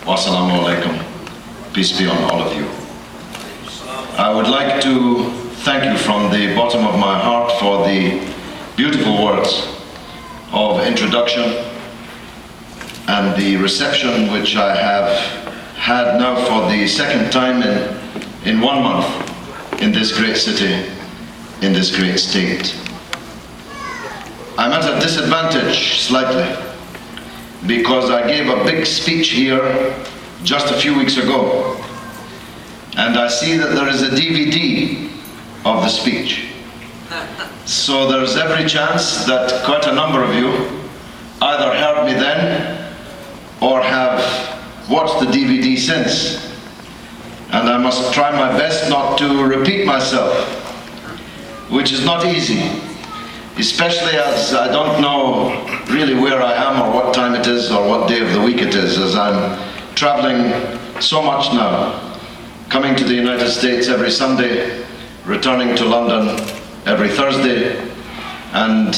Wassalamu alaikum. Peace be on all of you. I would like to thank you from the bottom of my heart for the beautiful words of introduction and the reception which I have had now for the second time in 1 month in this great city, in this great state. I'm at a disadvantage slightly because I gave a big speech here just a few weeks ago, and I see that there is a DVD of the speech. So there's every chance that quite a number of you either heard me then or have watched the DVD since. And I must try my best not to repeat myself, which is not easy, especially as I don't know really where I am or what time it is or what day of the week it is, as I'm traveling so much now, coming to the United States every Sunday, returning to London every Thursday, and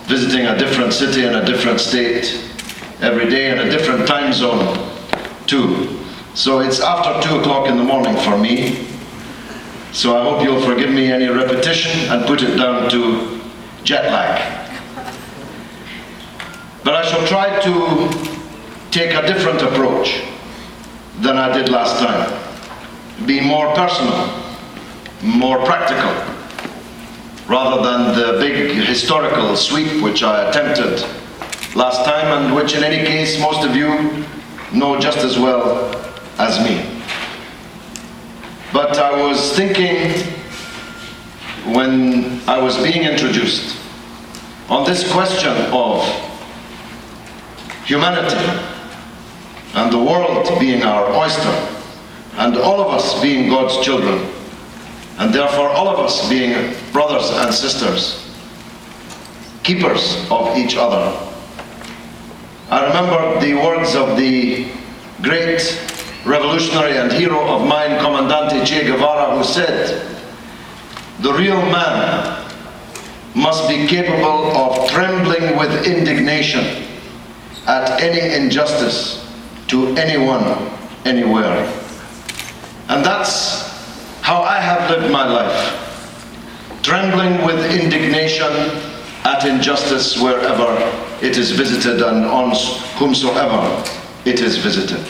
visiting a different city and a different state every day in a different time zone too. So it's after 2 o'clock in the morning for me, so I hope you'll forgive me any repetition and put it down to jet lag. But I shall try to take a different approach than I did last time. Be more personal, more practical, rather than the big historical sweep which I attempted last time, and which in any case most of you know just as well as me. But I was thinking when I was being introduced on this question of humanity and the world being our oyster, and all of us being God's children, and therefore all of us being brothers and sisters, keepers of each other. I remember the words of the great revolutionary and hero of mine, Comandante Che Guevara, who said, "The real man must be capable of trembling with indignation at any injustice to anyone, anywhere." And that's how I have lived my life, trembling with indignation at injustice wherever it is visited and on whomsoever it is visited.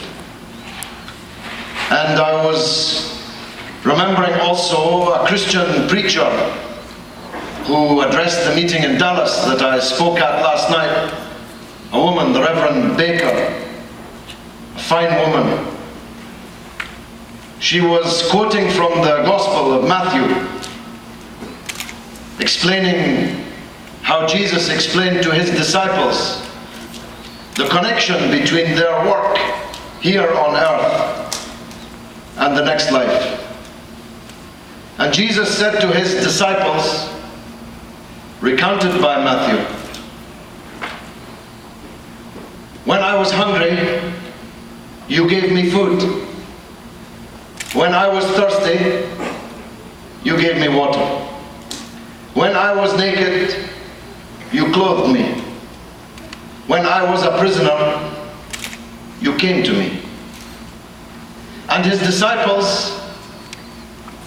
And I was remembering also a Christian preacher who addressed the meeting in Dallas that I spoke at last night, a woman, the Reverend Baker, a fine woman. She was quoting from the Gospel of Matthew, explaining how Jesus explained to his disciples the connection between their work here on earth and the next life. And Jesus said to his disciples, recounted by Matthew, "When I was hungry, you gave me food. When I was thirsty, you gave me water. When I was naked, you clothed me. When I was a prisoner, you came to me." And his disciples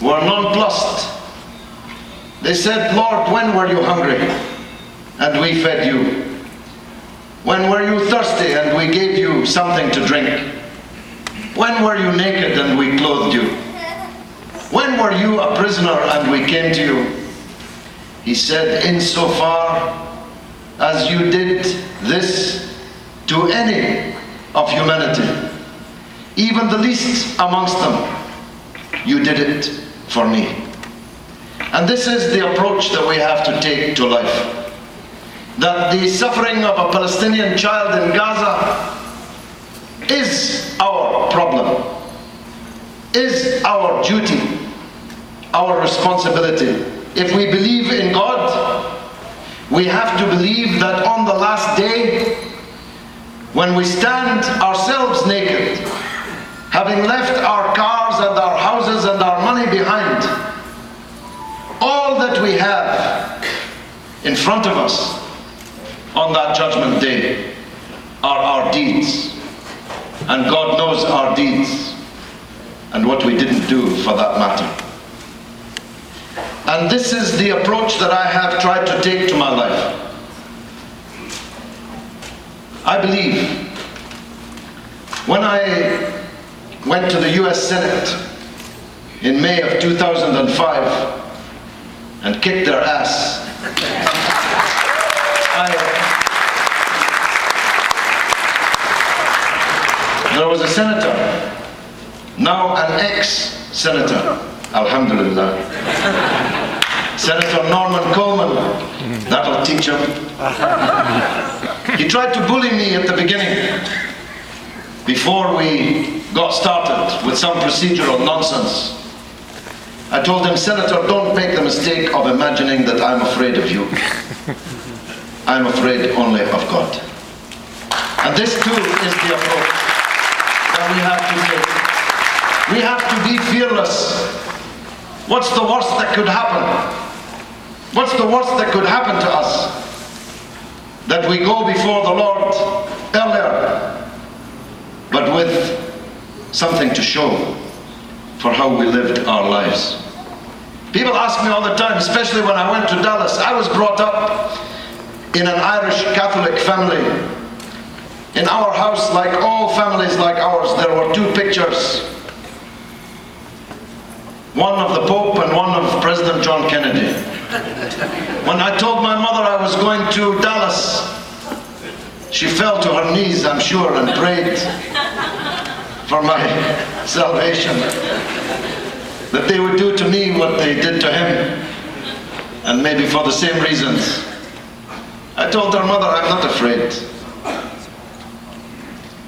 were nonplussed. They said, "Lord, when were you hungry and we fed you? When were you thirsty and we gave you something to drink? When were you naked and we clothed you? When were you a prisoner and we came to you?" He said, "Insofar as you did this to any of humanity, even the least amongst them, you did it for me." And this is the approach that we have to take to life. That the suffering of a Palestinian child in Gaza is our problem, is our duty, our responsibility. If we believe in God, we have to believe that on the last day, when we stand ourselves naked, having left our cars and our houses and our money behind, all that we have in front of us on that judgment day are our deeds. And God knows our deeds and what we didn't do for that matter. And this is the approach that I have tried to take to my life. I believe when I went to the US Senate in May of 2005 and kicked their ass, there was a senator, now an ex-senator, alhamdulillah, Senator Norman Coleman, that'll teach him. He tried to bully me at the beginning, before we got started with some procedural nonsense. I told him, Senator, don't make the mistake of imagining that I'm afraid of you. I'm afraid only of God. And this too is the approach that we have to take. We have to be fearless. What's the worst that could happen? What's the worst that could happen to us? That we go before the Lord earlier, but with something to show for how we lived our lives. People ask me all the time, especially when I went to Dallas. I was brought up in an Irish Catholic family. In our house, like all families like ours, there were two pictures. One of the Pope and one of President John Kennedy. When I told my mother I was going to Dallas, she fell to her knees, I'm sure, and prayed for my salvation. That they would do to me what they did to him, and maybe for the same reasons. I told her, Mother, I'm not afraid.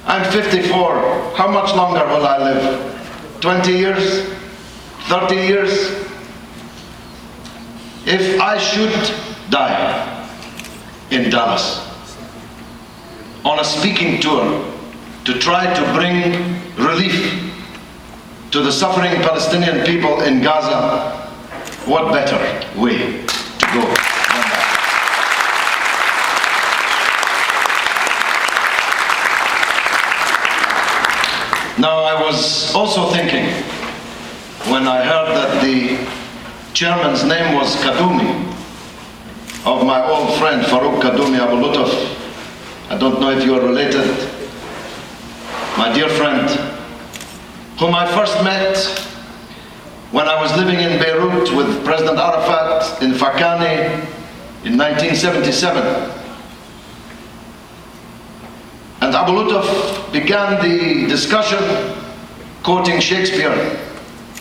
I'm 54. How much longer will I live? 20 years? 30 years? If I should die in Dallas on a speaking tour to try to bring relief to the suffering Palestinian people in Gaza, what better way to go than that? Now, I was also thinking, when I heard that the chairman's name was Kaddoumi, of my old friend Farouk Kaddoumi Abu Lutuf. I don't know if you are related. My dear friend, whom I first met when I was living in Beirut with President Arafat in Fakani in 1977. And Abu Lutuf began the discussion quoting Shakespeare,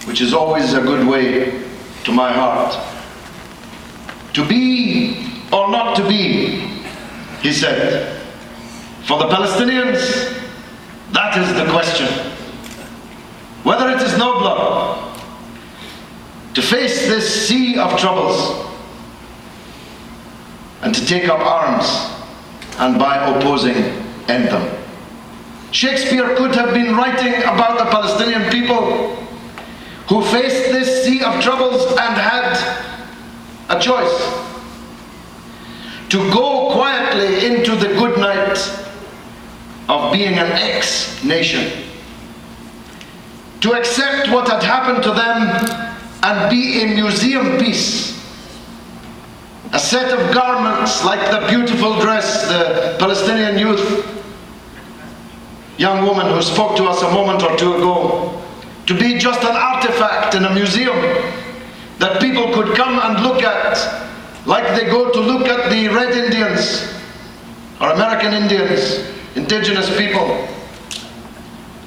which is always a good way to my heart. To be or not to be, he said. For the Palestinians, that is the question. Whether it is nobler to face this sea of troubles and to take up arms and by opposing end them. Shakespeare could have been writing about the Palestinian people who faced this sea of troubles and had a choice: to go quietly into the good night of being an ex-nation, to accept what had happened to them and be a museum piece, a set of garments like the beautiful dress the Palestinian young woman who spoke to us a moment or two ago, to be just an artifact in a museum that people could come and look at, like they go to look at the Red Indians or American Indians, indigenous people,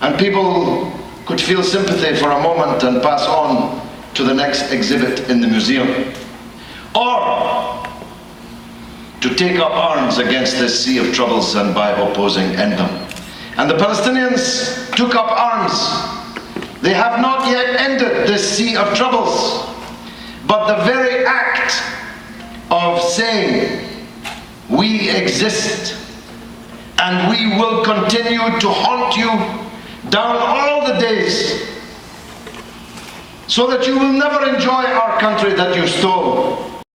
and people could feel sympathy for a moment and pass on to the next exhibit in the museum. Or to take up arms against this sea of troubles and by opposing end them. And the Palestinians took up arms. They have not yet ended this sea of troubles, but the very act of saying, we exist and we will continue to haunt you down all the days so that you will never enjoy our country that you stole.